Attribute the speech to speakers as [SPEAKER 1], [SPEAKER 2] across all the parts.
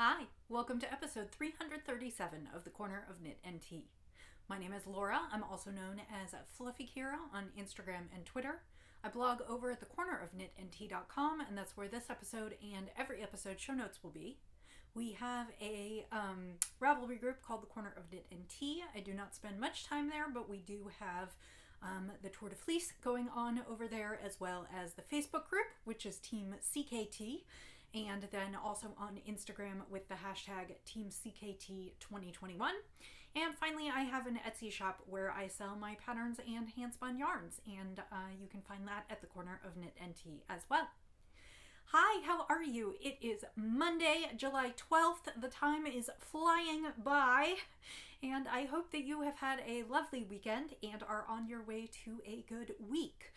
[SPEAKER 1] Hi, welcome to episode 337 of the Corner of Knit and Tea. My name is Laura. I'm also known as Fluffy Kira on Instagram and Twitter. I blog over at thecornerofknitandtea.com, and that's where this episode and every episode show notes will be. We have a Ravelry group called the Corner of Knit and Tea. I do not spend much time there, but we do have the Tour de Fleece going on over there, as well as the Facebook group, which is Team CKT, and then also on Instagram with the hashtag Team CKT 2021. And finally, I have an Etsy shop where I sell my patterns and handspun yarns, and you can find that at the Corner of Knit and Tea as well. Hi, how are you? It is Monday, July 12th. The time is flying by, and I hope that you have had a lovely weekend and are on your way to a good week.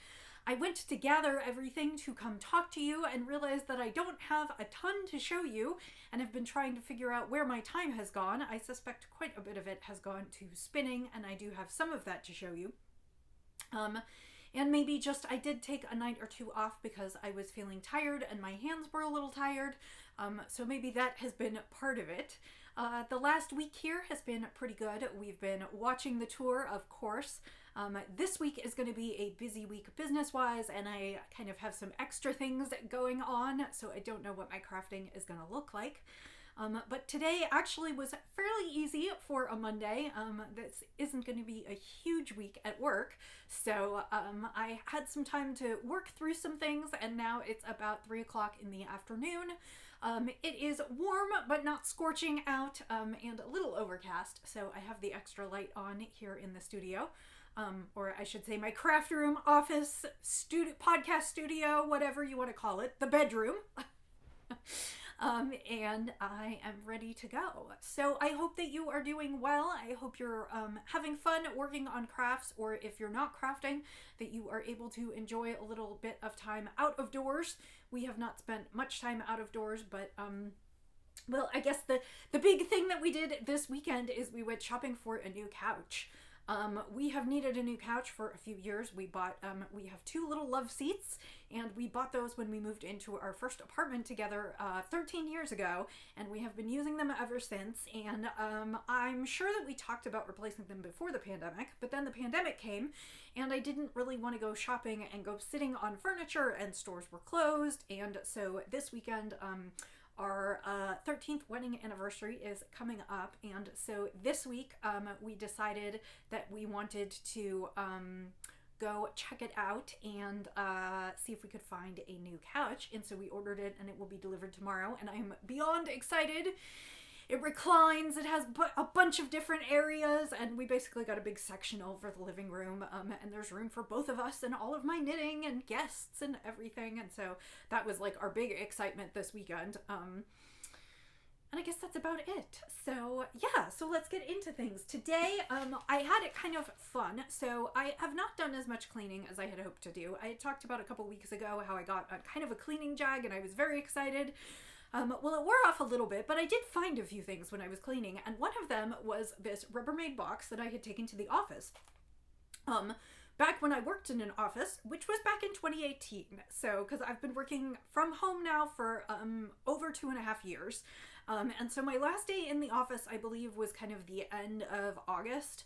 [SPEAKER 1] I went to gather everything to come talk to you and realized that I don't have a ton to show you and have been trying to figure out where my time has gone. I suspect quite a bit of it has gone to spinning, and I do have some of that to show you. And maybe just I did take a night or two off because I was feeling tired and my hands were a little tired. So maybe that has been part of it. The last week here has been pretty good. We've been watching the tour, of course. This week is going to be a busy week business-wise, and I kind of have some extra things going on, so I don't know what my crafting is going to look like. But today actually was fairly easy for a Monday. This isn't going to be a huge week at work, so I had some time to work through some things, and now it's about 3 o'clock in the afternoon. It is warm but not scorching out, and a little overcast, so I have the extra light on here in the studio. Or I should say my craft room, office, podcast studio, whatever you want to call it, the bedroom. And I am ready to go. So I hope that you are doing well. I hope you're having fun working on crafts, or if you're not crafting, that you are able to enjoy a little bit of time out of doors. We have not spent much time out of doors, but well, I guess the big thing that we did this weekend is we went shopping for a new couch. We have needed a new couch for a few years. We have 2 little love seats, and we bought those when we moved into our first apartment together 13 years ago, and we have been using them ever since. And I'm sure that we talked about replacing them before the pandemic, but then the pandemic came, and I didn't really want to go shopping and go sitting on furniture, and stores were closed. And so this weekend, our 13th wedding anniversary is coming up, and so this week we decided that we wanted to go check it out and see if we could find a new couch, and so we ordered it, and it will be delivered tomorrow, and I'm beyond excited. It reclines, it has a bunch of different areas, and we basically got a big section over the living room, and there's room for both of us and all of my knitting and guests and everything, and so that was like our big excitement this weekend. And I guess that's about it. So yeah, so let's get into things. Today, I had it kind of fun. So I have not done as much cleaning as I had hoped to do. I had talked about a couple weeks ago how I got a kind of a cleaning jag, and I was very excited. Well, it wore off a little bit, but I did find a few things when I was cleaning, and one of them was this Rubbermaid box that I had taken to the office. Back when I worked in an office, which was back in 2018. So, because I've been working from home now for over 2.5 years. And so my last day in the office, I believe, was kind of the end of August.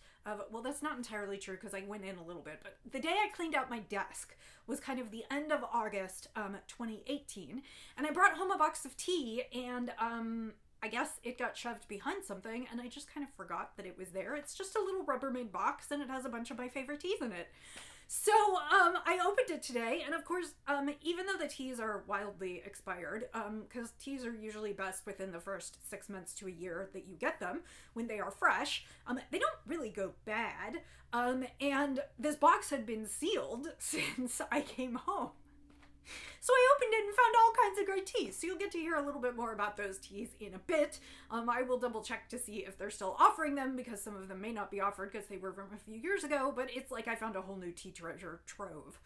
[SPEAKER 1] Well, that's not entirely true because I went in a little bit, but the day I cleaned out my desk was kind of the end of August 2018. And I brought home a box of tea, and I guess it got shoved behind something, and I just kind of forgot that it was there. It's just a little Rubbermaid box, and it has a bunch of my favorite teas in it. So I opened it today, and of course, even though the teas are wildly expired, because teas are usually best within the first 6 months to a year that you get them when they are fresh, they don't really go bad. And this box had been sealed since I came home. So I opened it and found all kinds of great teas. So you'll get to hear a little bit more about those teas in a bit. I will double check to see if they're still offering them, because some of them may not be offered because they were from a few years ago, but it's like I found a whole new tea treasure trove.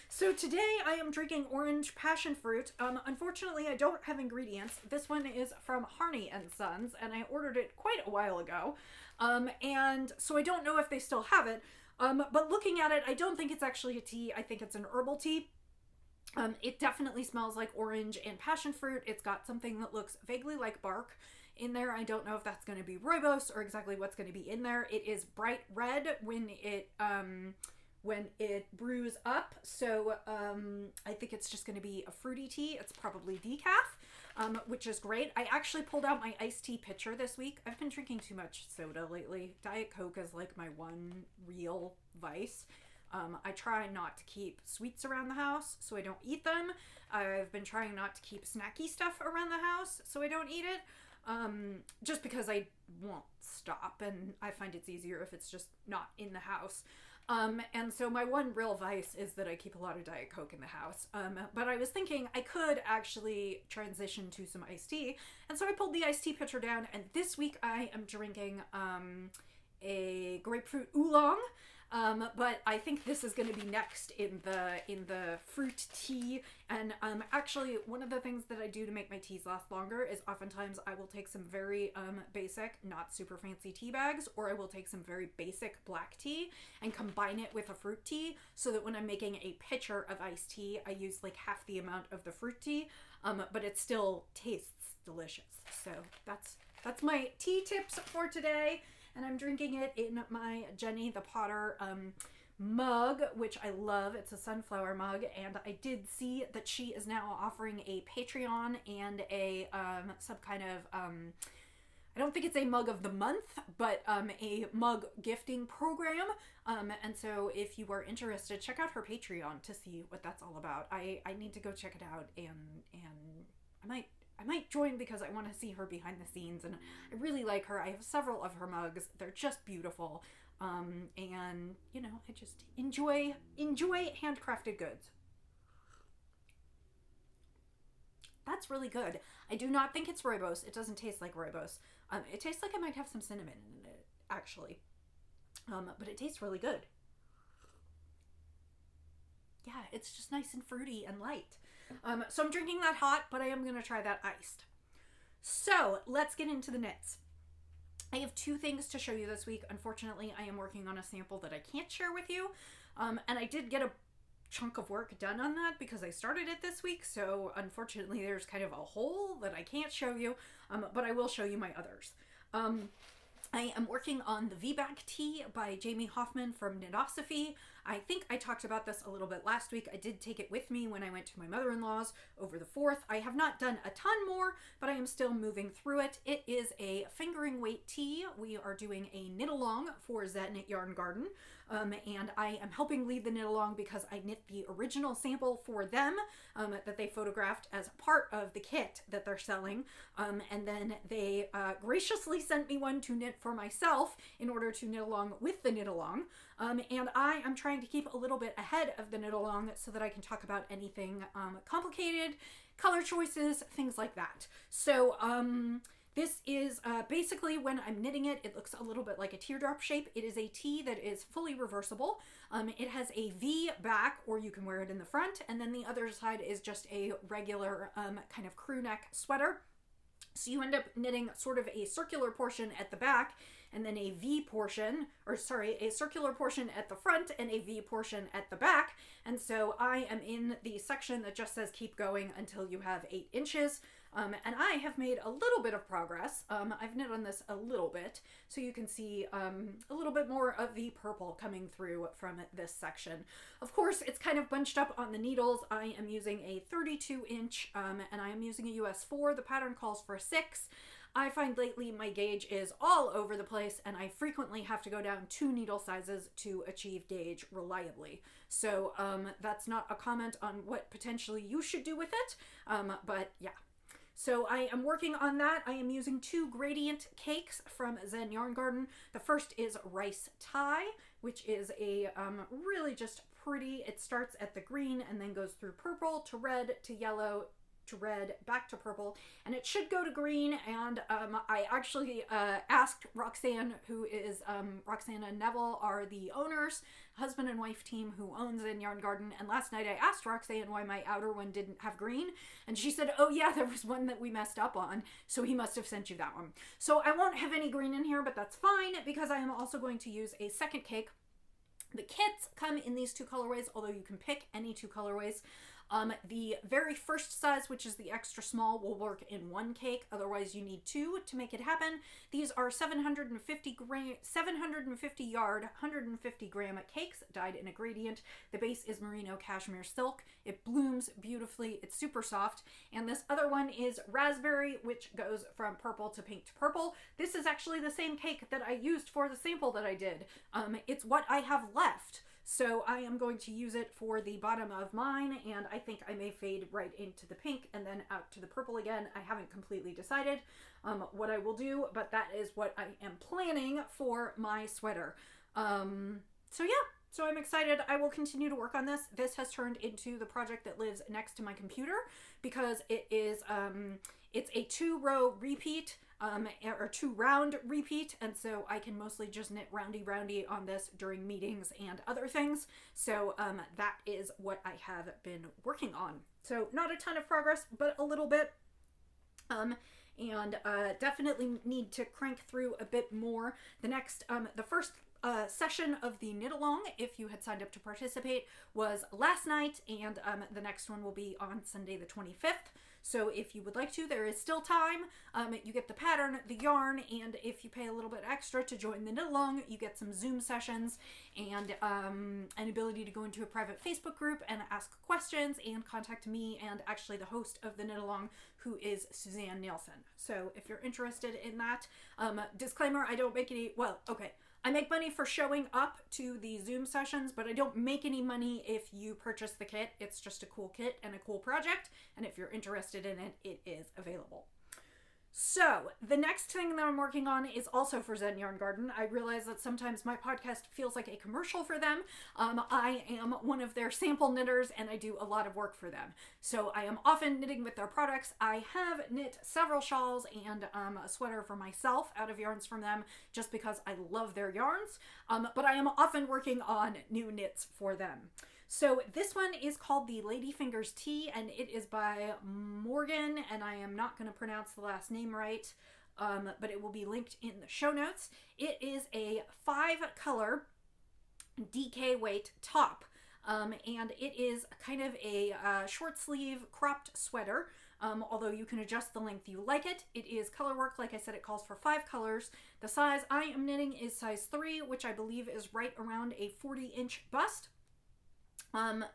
[SPEAKER 1] So today I am drinking orange passion fruit. Unfortunately, I don't have ingredients. This one is from Harney and Sons, and I ordered it quite a while ago. And so I don't know if they still have it. But looking at it, I don't think it's actually a tea. I think it's an herbal tea. It definitely smells like orange and passion fruit. It's got something that looks vaguely like bark, in there. I don't know if that's going to be rooibos or exactly what's going to be in there. It is bright red when it brews up. So I think it's just going to be a fruity tea. It's probably decaf, which is great. I actually pulled out my iced tea pitcher this week. I've been drinking too much soda lately. Diet Coke is like my one real vice. I try not to keep sweets around the house, so I don't eat them. I've been trying not to keep snacky stuff around the house, so I don't eat it. Just because I won't stop, and I find it's easier if it's just not in the house. And so my one real vice is that I keep a lot of Diet Coke in the house. But I was thinking I could actually transition to some iced tea. And so I pulled the iced tea pitcher down, and this week I am drinking a grapefruit oolong. But I think this is going to be next in the fruit tea. And actually, one of the things that I do to make my teas last longer is oftentimes I will take some very basic, not super fancy tea bags, or I will take some very basic black tea and combine it with a fruit tea, so that when I'm making a pitcher of iced tea, I use like half the amount of the fruit tea, but it still tastes delicious. So that's my tea tips for today. And I'm drinking it in my Jenny the Potter mug, which I love. It's a sunflower mug, and I did see that she is now offering a Patreon and a some kind of I don't think it's a mug of the month, but a mug gifting program. And so if you are interested, check out her Patreon to see what that's all about. I need to go check it out, and I might join because I want to see her behind the scenes, and I really like her. I have several of her mugs. They're just beautiful. And you know, I just enjoy handcrafted goods. That's really good. I do not think it's rooibos. It doesn't taste like rooibos. It tastes like it might have some cinnamon in it, actually. But it tastes really good. Yeah, it's just nice and fruity and light. So I'm drinking that hot, but I am going to try that iced. So let's get into the knits. I have two things to show you this week. Unfortunately, I am working on a sample that I can't share with you. And I did get a chunk of work done on that because I started it this week. So unfortunately, there's kind of a hole that I can't show you, but I will show you my others. I am working on the V-Back Tea by Jamie Hoffman from Knitosophy. I think I talked about this a little bit last week. I did take it with me when I went to my mother-in-law's over the 4th. I have not done a ton more, but I am still moving through it. It is a fingering weight tea. We are doing a knit-along for Zed Knit Yarn Garden, and I am helping lead the knit-along because I knit the original sample for them that they photographed as part of the kit that they're selling, and then they graciously sent me one to knit for myself in order to knit along with the knit-along. And I am trying to keep a little bit ahead of the knit-along so that I can talk about anything complicated, color choices, things like that. So this is basically, when I'm knitting it, it looks a little bit like a teardrop shape. It is a tee that is fully reversible. It has a V back, or you can wear it in the front, and then the other side is just a regular kind of crew neck sweater. So you end up knitting sort of a circular portion at the back, and then a V portion, or sorry, a circular portion at the front and a V portion at the back. And so I am in the section that just says keep going until you have 8 inches. And I have made a little bit of progress. I've knit on this a little bit, so you can see a little bit more of the purple coming through from this section. Of course, it's kind of bunched up on the needles. I am using a 32 inch, and I am using a US 4. The pattern calls for a 6. I find lately my gauge is all over the place, and I frequently have to go down 2 needle sizes to achieve gauge reliably. So that's not a comment on what potentially you should do with it, but yeah. So I am working on that. I am using 2 gradient cakes from Zen Yarn Garden. The first is Rice Tie, which is a really just pretty, it starts at the green and then goes through purple to red to yellow to red, back to purple, and it should go to green. And I actually asked Roxanne, who is Roxanne and Neville are the owners, husband and wife team who owns Zen Yarn Garden, and last night I asked Roxanne why my outer one didn't have green, and she said, oh yeah, there was one that we messed up on, so he must have sent you that one. So I won't have any green in here, but that's fine, because I am also going to use a second cake. The kits come in these 2 colorways, although you can pick any 2 colorways. The very first size, which is the extra small, will work in one cake. Otherwise, you need two to make it happen. These are 750 yard, 150 gram cakes dyed in a gradient. The base is merino cashmere silk. It blooms beautifully. It's super soft. And this other one is raspberry, which goes from purple to pink to purple. This is actually the same cake that I used for the sample that I did. It's what I have left. So I am going to use it for the bottom of mine, and I think I may fade right into the pink and then out to the purple again. I haven't completely decided what I will do, but that is what I am planning for my sweater. So yeah, so I'm excited. I will continue to work on this. This has turned into the project that lives next to my computer because it is, it's a 2-row repeat. Or 2-round repeat, and so I can mostly just knit roundy on this during meetings and other things. So that is what I have been working on. So not a ton of progress, but a little bit. And definitely need to crank through a bit more. The first session of the knit along, if you had signed up to participate, was last night, and the next one will be on Sunday the 25th. So if you would like to, there is still time. You get the pattern, the yarn, and if you pay a little bit extra to join the knit along, you get some Zoom sessions and an ability to go into a private Facebook group and ask questions and contact me and actually the host of the knit along, who is Suzanne Nielsen. So if you're interested in that, disclaimer, I don't make any, well, okay. I make money for showing up to the Zoom sessions, but I don't make any money if you purchase the kit. It's just a cool kit and a cool project, and if you're interested in it, it is available. So, the next thing that I'm working on is also for Zen Yarn Garden. I realize that sometimes my podcast feels like a commercial for them. I am one of their sample knitters, and I do a lot of work for them. So, I am often knitting with their products. I have knit several shawls and a sweater for myself out of yarns from them, just because I love their yarns. But I am often working on new knits for them. So this one is called the Ladyfingers Tea, and it is by Morgan, and I am not going to pronounce the last name right, but it will be linked in the show notes. It is a 5-color DK weight top, and it is kind of a short sleeve cropped sweater. Although you can adjust the length you like it. It is color work. Like I said, it calls for 5 colors. The size I am knitting is size 3, which I believe is right around a 40-inch bust.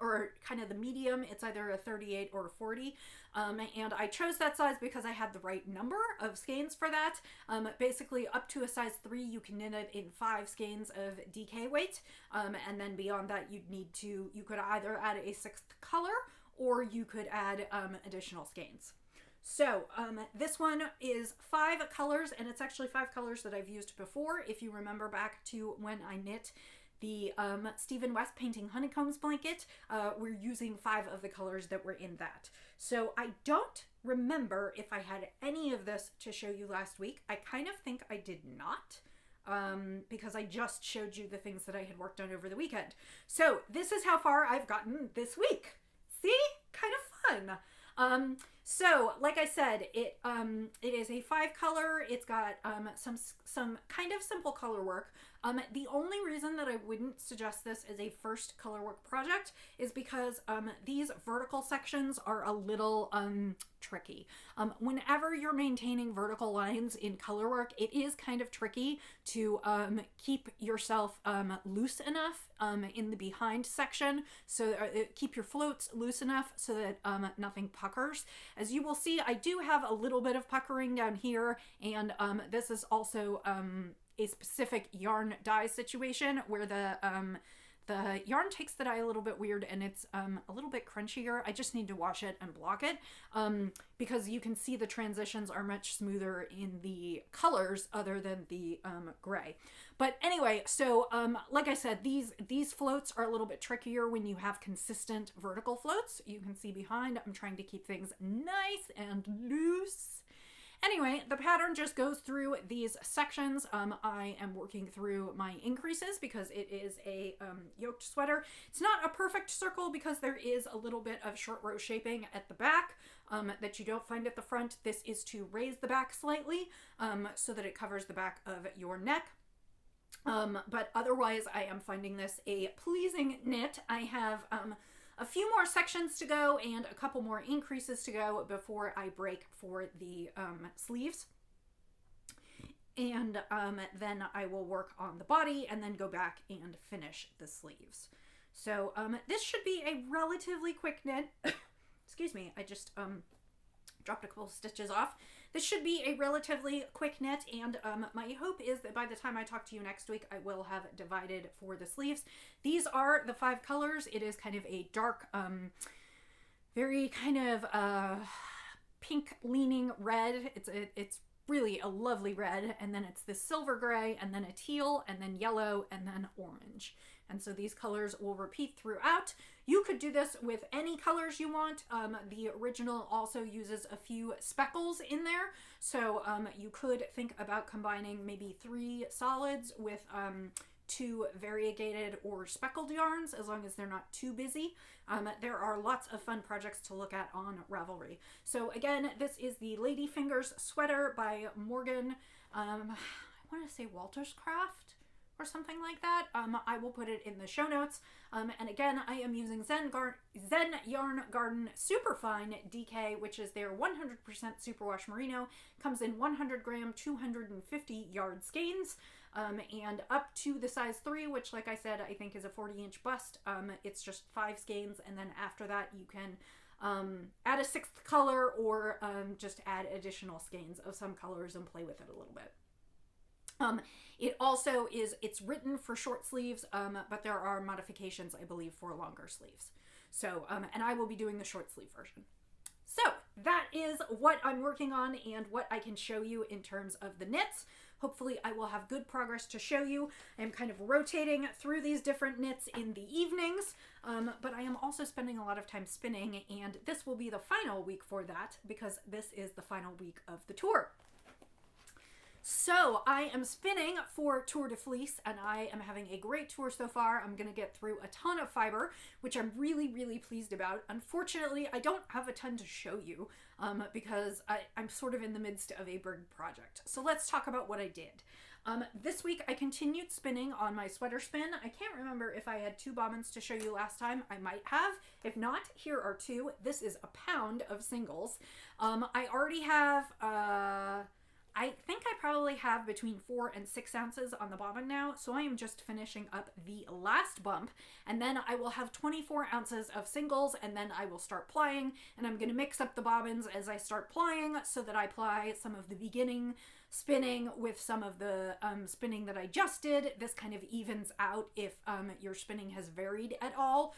[SPEAKER 1] Or kind of the medium. It's either a 38 or a 40. And I chose that size because I had the right number of skeins for that. Basically, up to a size 3, you can knit it in 5 skeins of DK weight. And then beyond that, you could either add a 6th color or you could add additional skeins. So this one is 5 colors, and it's actually 5 colors that I've used before. If you remember back to when I knit the Stephen West Painting Honeycombs blanket, we're using 5 of the colors that were in that. So I don't remember if I had any of this to show you last week. I kind of think I did not, because I just showed you the things that I had worked on over the weekend. So this is how far I've gotten this week. See? Kind of fun. So like I said, it is a 5-color. It's got some kind of simple color work. The only reason that I wouldn't suggest this as a first color work project is because these vertical sections are a little tricky. Whenever you're maintaining vertical lines in color work, it is kind of tricky to keep yourself loose enough in the behind section, so keep your floats loose enough so that nothing puckers. As you will see, I do have a little bit of puckering down here, and this is also a specific yarn dye situation where the yarn takes the dye a little bit weird, and it's a little bit crunchier. I just need to wash it and block it because you can see the transitions are much smoother in the colors other than the gray. But anyway, so like I said, these floats are a little bit trickier when you have consistent vertical floats. You can see behind, I'm trying to keep things nice and loose. Anyway, the pattern just goes through these sections. I am working through my increases because it is a yoked sweater. It's not a perfect circle because there is a little bit of short row shaping at the back that you don't find at the front. This is to raise the back slightly so that it covers the back of your neck. But otherwise, I am finding this a pleasing knit. I have a few more sections to go and a couple more increases to go before I break for the sleeves. And then I will work on the body and then go back and finish the sleeves. So this should be a relatively quick knit. Excuse me, I just dropped a couple stitches off. This should be a relatively quick knit, and my hope is that by the time I talk to you next week, I will have divided for the sleeves. These are the 5 colors. It is kind of a dark, very kind of pink leaning red. It's really a lovely red, and then it's this silver gray, and then a teal, and then yellow, and then orange. And so these colors will repeat throughout. You could do this with any colors you want. The original also uses a few speckles in there. So you could think about combining maybe 3 solids with 2 variegated or speckled yarns, as long as they're not too busy. There are lots of fun projects to look at on Ravelry. So again, this is the Lady Fingers sweater by Morgan, I want to say Walter's Craft or something like that. I will put it in the show notes. And again, I am using Zen Yarn Garden Superfine DK, which is their 100% superwash merino. Comes in 100 gram, 250 yard skeins. And up to the size 3, which like I said, I think is a 40-inch bust. It's just 5 skeins, and then after that you can add a 6th color or just add additional skeins of some colors and play with it a little bit. It also it's written for short sleeves, but there are modifications, I believe, for longer sleeves. So, and I will be doing the short sleeve version. So that is what I'm working on and what I can show you in terms of the knits. Hopefully I will have good progress to show you. I'm kind of rotating through these different knits in the evenings, but I am also spending a lot of time spinning, and this will be the final week for that because this is the final week of the tour. So I am spinning for Tour de Fleece, and I am having a great tour so far. I'm going to get through a ton of fiber, which I'm really, really pleased about. Unfortunately, I don't have a ton to show you because I'm sort of in the midst of a big project. So let's talk about what I did. This week I continued spinning on my sweater spin. I can't remember if I had 2 bobbins to show you last time. I might have. If not, here are 2. This is a pound of singles. I already have... I think I probably have between 4 and 6 ounces on the bobbin now, so I am just finishing up the last bump, and then I will have 24 ounces of singles, and then I will start plying, and I'm going to mix up the bobbins as I start plying so that I ply some of the beginning spinning with some of the spinning that I just did. This kind of evens out if your spinning has varied at all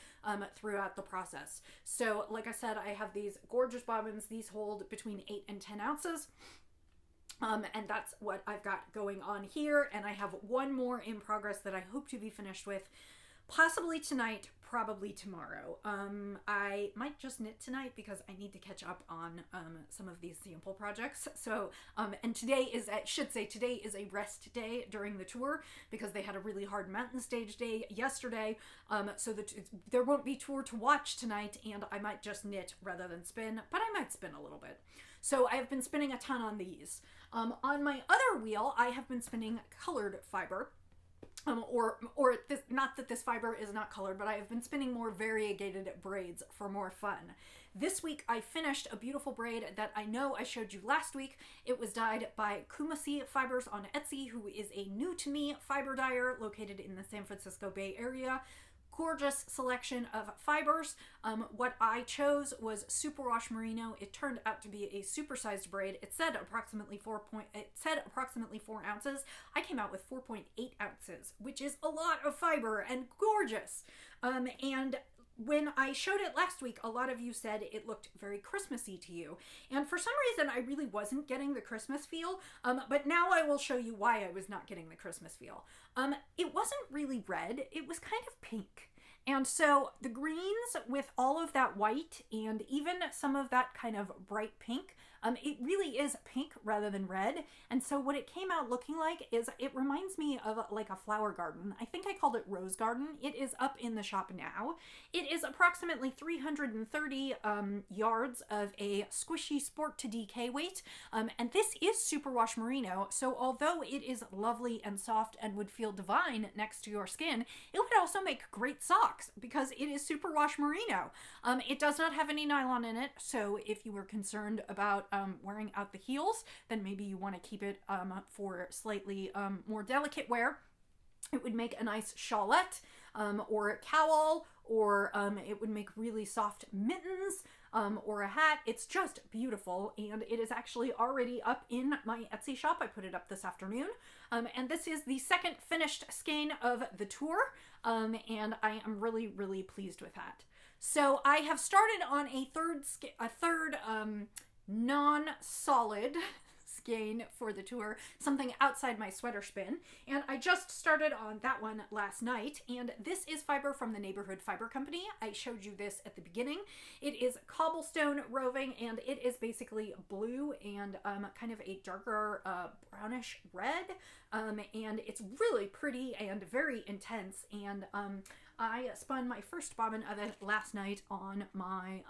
[SPEAKER 1] throughout the process. So like I said, I have these gorgeous bobbins. These hold between 8 and 10 ounces. And that's what I've got going on here. And I have 1 more in progress that I hope to be finished with possibly tonight, probably tomorrow. I might just knit tonight because I need to catch up on some of these sample projects. So, and today is, I should say, today is a rest day during the tour because they had a really hard mountain stage day yesterday. So there won't be tour to watch tonight, and I might just knit rather than spin, but I might spin a little bit. So I've been spinning a ton on these. On my other wheel, I have been spinning colored fiber. Not that this fiber is not colored, but I have been spinning more variegated braids for more fun. This week I finished a beautiful braid that I know I showed you last week. It was dyed by Kumasi Fibers on Etsy, who is a new to me fiber dyer located in the San Francisco Bay Area. Gorgeous selection of fibers. What I chose was superwash merino. It turned out to be a supersized braid. It said approximately 4 ounces. I came out with 4.8 ounces, which is a lot of fiber and gorgeous. And when I showed it last week, a lot of you said it looked very Christmassy to you. And for some reason, I really wasn't getting the Christmas feel. But now I will show you why I was not getting the Christmas feel. It wasn't really red. It was kind of pink. And so the greens with all of that white and even some of that kind of bright pink, it really is pink rather than red. And so what it came out looking like is it reminds me of like a flower garden. I think I called it Rose Garden. It is up in the shop now. It is approximately 330 yards of a squishy sport to DK weight. And this is superwash merino. So although it is lovely and soft and would feel divine next to your skin, it would also make great socks. box because it is superwash merino. It does not have any nylon in it, so if you were concerned about wearing out the heels, then maybe you want to keep it for slightly more delicate wear. It would make a nice shawlette or a cowl, or it would make really soft mittens or a hat. It's just beautiful, and it is actually already up in my Etsy shop. I put it up this afternoon, and this is the second finished skein of the tour, and I am really, really pleased with that. So I have started on a third non-solid skein for the tour, something outside my sweater spin, and I just started on that one last night, and this is fiber from the Neighborhood Fiber Company. I showed you this at the beginning. It is cobblestone roving, and it is basically blue and kind of a darker brownish red, and it's really pretty and very intense, and I spun my first bobbin of it last night on my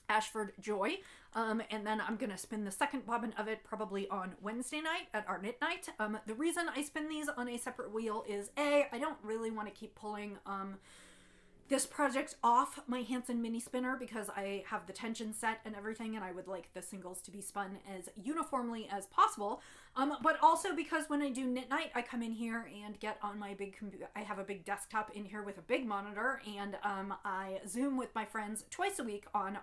[SPEAKER 1] Ashford Joy, and then I'm gonna spin the second bobbin of it probably on Wednesday night at our knit night. The reason I spin these on a separate wheel is I don't really want to keep pulling this project off my Hanson mini spinner because I have the tension set and everything, and I would like the singles to be spun as uniformly as possible, but also because when I do knit night, I come in here and get on my big computer. I have a big desktop in here with a big monitor, and I Zoom with my friends twice a week on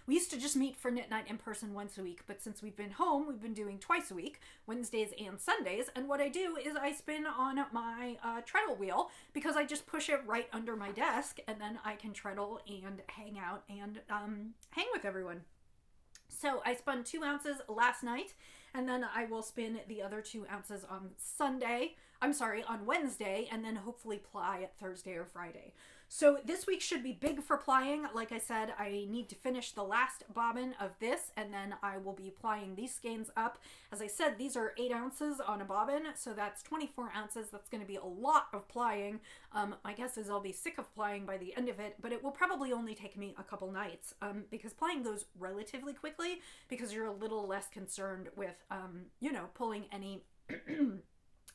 [SPEAKER 1] we used to just meet for knit night in person once a week, but since we've been home, we've been doing twice a week, Wednesdays and Sundays, and what I do is I spin on my treadle wheel because I just push it right under my desk, and then I can treadle and hang out and hang with everyone. So I spun 2 ounces last night, and then I will spin the other 2 ounces on Wednesday, and then hopefully ply Thursday or Friday. So this week should be big for plying. Like I said, I need to finish the last bobbin of this, and then I will be plying these skeins up. As I said, these are 8 ounces on a bobbin, so that's 24 ounces. That's going to be a lot of plying. My guess is I'll be sick of plying by the end of it, but it will probably only take me a couple nights because plying goes relatively quickly because you're a little less concerned with, pulling any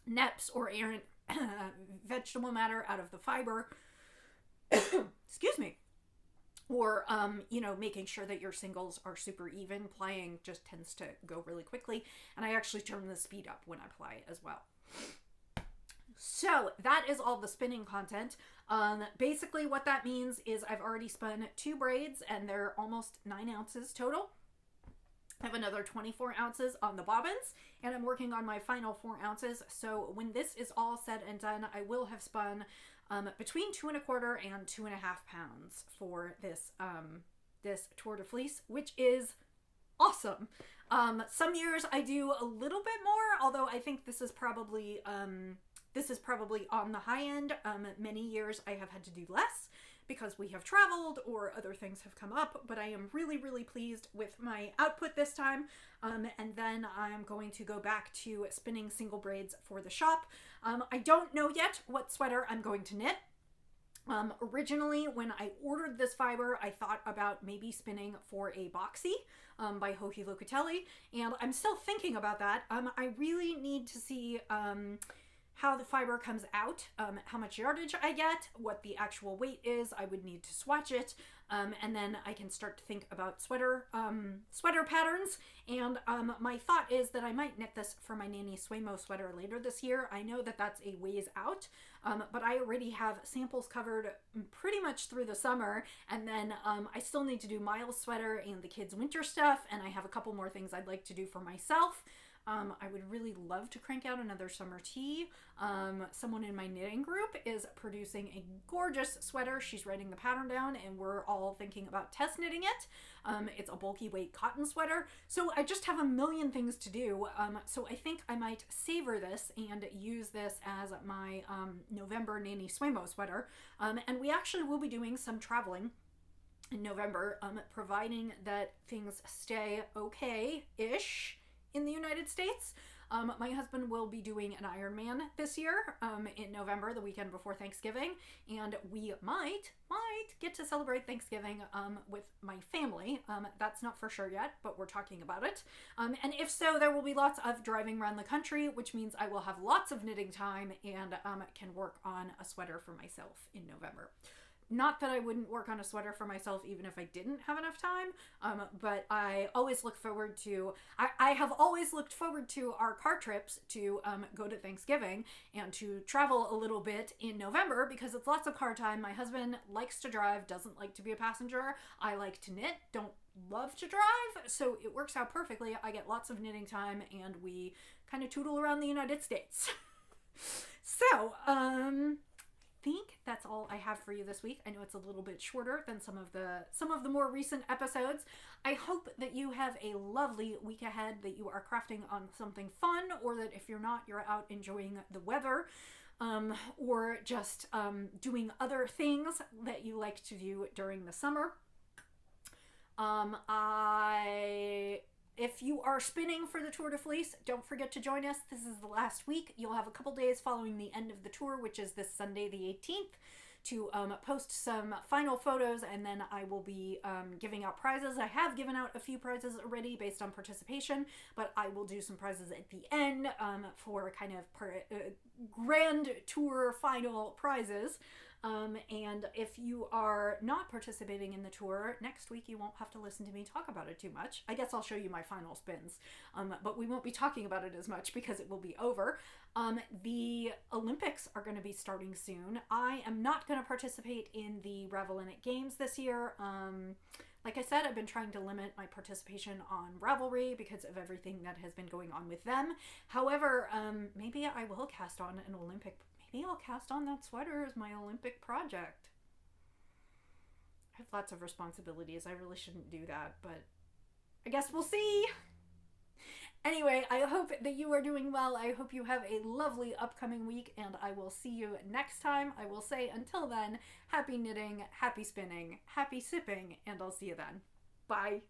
[SPEAKER 1] neps or errant vegetable matter out of the fiber. Excuse me. Or, making sure that your singles are super even. Plying just tends to go really quickly, and I actually turn the speed up when I ply as well. So that is all the spinning content. Basically what that means is I've already spun 2 braids, and they're almost 9 ounces total. I have another 24 ounces on the bobbins, and I'm working on my final 4 ounces. So when this is all said and done, I will have spun between 2 1/4 and 2.5 pounds for this this Tour de Fleece, which is awesome. Some years I do a little bit more, although I think this is probably on the high end. Many years I have had to do less because we have traveled or other things have come up, but I am really, really pleased with my output this time. And then I'm going to go back to spinning single braids for the shop. I don't know yet what sweater I'm going to knit. Originally, when I ordered this fiber, I thought about maybe spinning for a boxy by Joji Locatelli, and I'm still thinking about that. I really need to see how the fiber comes out, how much yardage I get, what the actual weight is. I would need to swatch it, and then I can start to think about sweater patterns. And my thought is that I might knit this for my Nanny Swaymo sweater later this year. I know that that's a ways out, but I already have samples covered pretty much through the summer, and then I still need to do Miles' sweater and the kids' winter stuff, and I have a couple more things I'd like to do for myself. I would really love to crank out another summer tee. Someone in my knitting group is producing a gorgeous sweater. She's writing the pattern down, and we're all thinking about test knitting it. It's a bulky weight cotton sweater. So I just have a million things to do. So I think I might savor this and use this as my November Nanny Swaymo sweater. And we actually will be doing some traveling in November, providing that things stay okay-ish in the United States. My husband will be doing an Ironman this year in November, the weekend before Thanksgiving, and we might get to celebrate Thanksgiving with my family. That's not for sure yet, but we're talking about it. And if so, there will be lots of driving around the country, which means I will have lots of knitting time and can work on a sweater for myself in November. Not that I wouldn't work on a sweater for myself even if I didn't have enough time, but I always look forward to, I have always looked forward to our car trips to go to Thanksgiving and to travel a little bit in November because it's lots of car time. My husband likes to drive, doesn't like to be a passenger. I like to knit, don't love to drive, so it works out perfectly. I get lots of knitting time and we kind of tootle around the United States. So, think that's all I have for you this week. I know it's a little bit shorter than some of the more recent episodes. I hope that you have a lovely week ahead, that you are crafting on something fun, or that if you're not, you're out enjoying the weather, or just doing other things that you like to do during the summer. If you are spinning for the Tour de Fleece, don't forget to join us. This is the last week. You'll have a couple days following the end of the tour, which is this Sunday the 18th, to post some final photos, and then I will be giving out prizes. I have given out a few prizes already based on participation, but I will do some prizes at the end for kind of grand tour final prizes. And if you are not participating in the tour, next week you won't have to listen to me talk about it too much. I guess I'll show you my final spins, but we won't be talking about it as much because it will be over. The Olympics are going to be starting soon. I am not going to participate in the Ravelin Games this year. Like I said, I've been trying to limit my participation on Ravelry because of everything that has been going on with them. However, maybe I will cast on an Olympic. Maybe I'll cast on that sweater as my Olympic project. I have lots of responsibilities. I really shouldn't do that, but I guess we'll see. Anyway, I hope that you are doing well. I hope you have a lovely upcoming week, and I will see you next time. I will say until then, happy knitting, happy spinning, happy sipping, and I'll see you then. Bye.